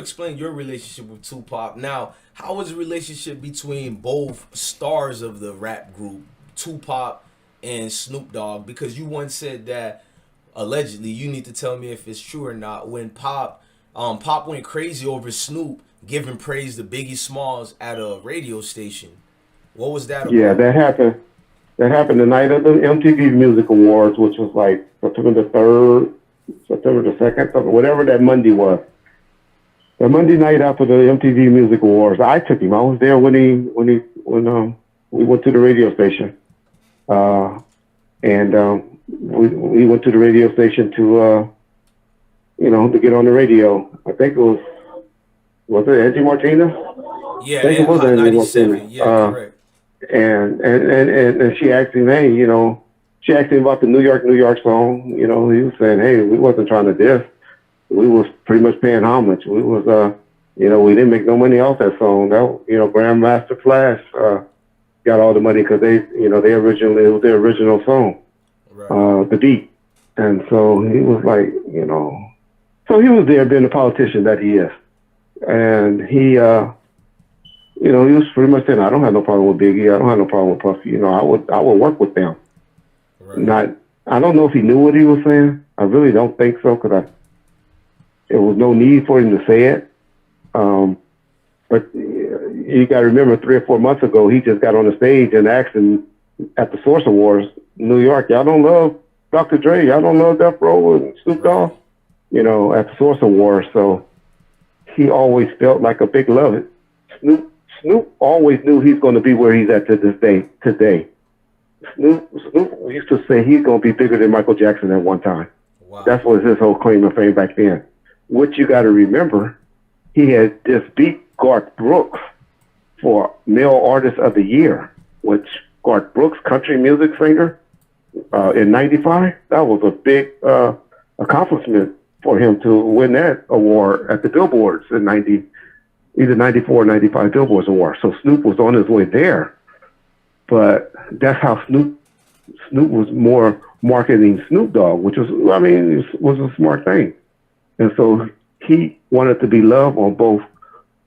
explain your relationship with Tupac. Now, how was the relationship between both stars of the rap group, Tupac and Snoop Dogg? Because you once said that allegedly, you need to tell me if it's true or not. When Pop went crazy over Snoop giving praise to Biggie Smalls at a radio station. What was that Yeah, about? that happened. That happened the night of the MTV Music Awards, which was like September the 3rd, September the 2nd, whatever that Monday was. The Monday night after the MTV Music Awards, I took him. I was there when we went to the radio station, and we went to the radio station to get on the radio. I think was it Angie Martinez? I Yeah, think it was Hot Angie 97. Martinez. Yeah, correct. And she asked him, hey, she asked him about the New York song. He was saying, hey, we wasn't trying to diss. We was pretty much paying homage. We was, we didn't make no money off that song. Grandmaster Flash got all the money because it was their original song, Right. the beat. And so he was like, so he was there being the politician that he is. And he was pretty much saying, I don't have no problem with Biggie. I don't have no problem with Puffy. I would work with them. Right. I don't know if he knew what he was saying. I really don't think so because there was no need for him to say it. But you got to remember 3 or 4 months ago, he just got on the stage and asked him at the Source Awards, New York, y'all don't love Dr. Dre, y'all don't love Death Row and Snoop Dogg, at the Source Awards. So he always felt like a big love it. Snoop always knew he's going to be where he's at to this day, today. Snoop used to say he's going to be bigger than Michael Jackson at one time. Wow. That was his whole claim of fame back then. What you got to remember, he had just beat Garth Brooks for Male Artist of the Year, which Garth Brooks, country music singer, in '95. That was a big accomplishment for him to win that award at the Billboards in either '94 or '95 Billboards award. So Snoop was on his way there, but that's how Snoop was more marketing Snoop Dogg, which was a smart thing. And so he wanted to be loved on both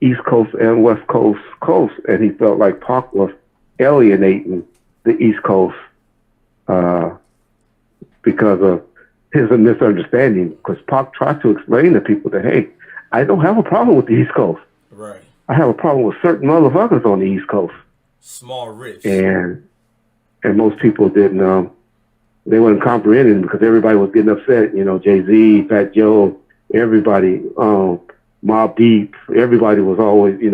East Coast and West Coast, and he felt like Pac was alienating the East Coast because of his misunderstanding. Because Pac tried to explain to people that, hey, I don't have a problem with the East Coast. Right. I have a problem with certain motherfuckers on the East Coast. Small riffs. And most people didn't. They weren't comprehending because everybody was getting upset. Jay-Z, Fat Joe, everybody, Mobb Deep, everybody was always, they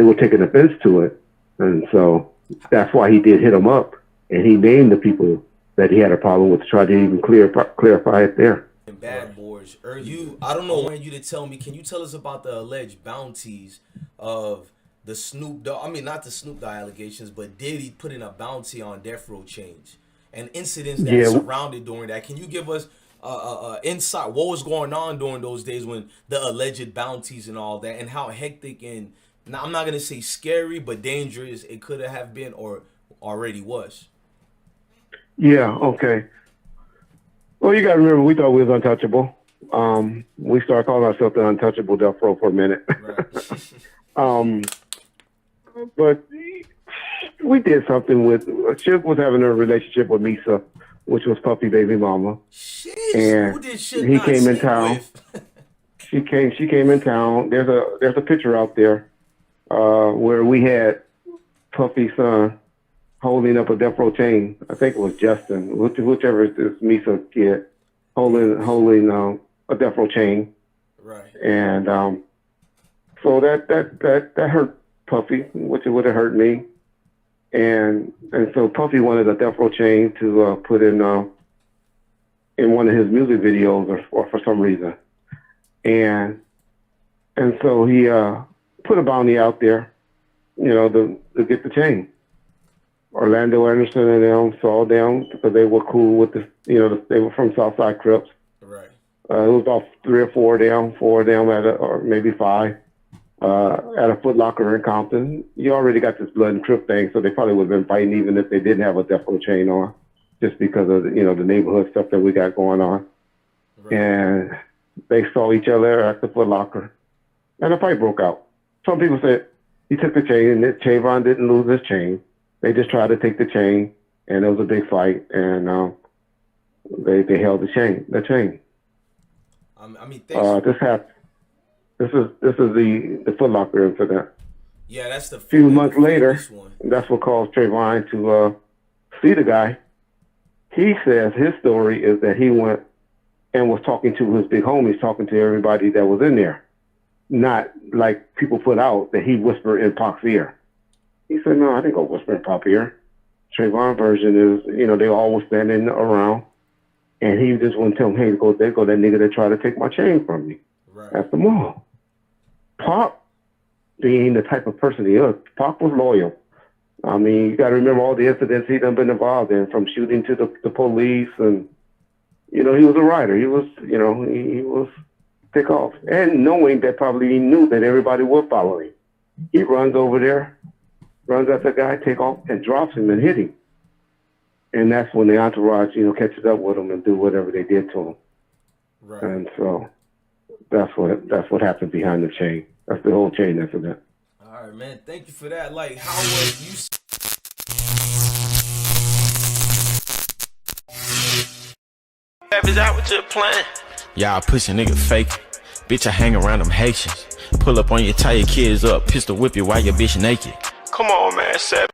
were taking offense to it. And so that's why he did hit them up, and he named the people that he had a problem with to try to even clarify it there. And Bad Boys. I don't know when you to tell me. Can you tell us about the alleged bounties of the Snoop Dogg? I mean, not the Snoop Dogg allegations, but Diddy putting a bounty on Death Row Change and incidents that surrounded during that. Can you give us insight? What was going on during those days when the alleged bounties and all that, and how hectic and now I'm not gonna say scary, but dangerous it could have been or already was. Yeah. Okay. Well, you got to remember, we thought we was untouchable. We started calling ourselves the Untouchable Death Row for a minute. Right. But we did something with Suge was having a relationship with Misa, which was Puffy baby mama. Sheesh, and who did shit he not came in sleep town. with? She came in town. There's a picture out there where we had Puffy's son holding up a Death Row chain. I think it was Justin, whichever is this Misa kid, holding a Death Row chain. Right. And so that hurt Puffy, which it would have hurt me. And so Puffy wanted a Death Row chain to put in one of his music videos or for some reason. And so he put a bounty out there, to get the chain. Orlando Anderson and them saw them because they were cool with this, they were from Southside Crips. Right. It was about 3 or 4 of them or maybe 5 at a footlocker in Compton. You already got this blood and Crip thing, so they probably would have been fighting even if they didn't have a Death Row chain on, just because of the neighborhood stuff that we got going on. Right. And they saw each other at the footlocker, and a fight broke out. Some people said he took the chain, and that Trayvon didn't lose his chain. They just tried to take the chain, and it was a big fight, and they held the chain. I mean, this happened. This is the footlocker incident. Yeah, that's the few months later. One. That's what caused Trayvon to see the guy. He says his story is that he went and was talking to his big homies, talking to everybody that was in there. Not like people put out that he whispered in Pac's ear. He said, no, I didn't go whisper in Pac's ear. Trayvon's version is, they all was standing around, and he just wouldn't tell him, hey, there go that nigga that tried to take my chain from me at the mall. Pac, being the type of person he is, Pac was loyal. I mean, you got to remember all the incidents he done been involved in, from shooting to the police, and he was a writer. He was, he was thick off, and knowing that probably he knew that everybody would follow him. He runs over there, runs at the guy, take off, and drops him and hit him. And that's when the entourage, catches up with him and do whatever they did to him. Right. And so that's what happened behind the chain. That's the whole chain incident. All right, man. Thank you for that. Like, how was you? Is that what you're playing? Y'all pussy nigga fake. Bitch, I hang around them Haitians. Pull up on you, tie your kids up, pistol whip you while your bitch naked. Come on, man, 7.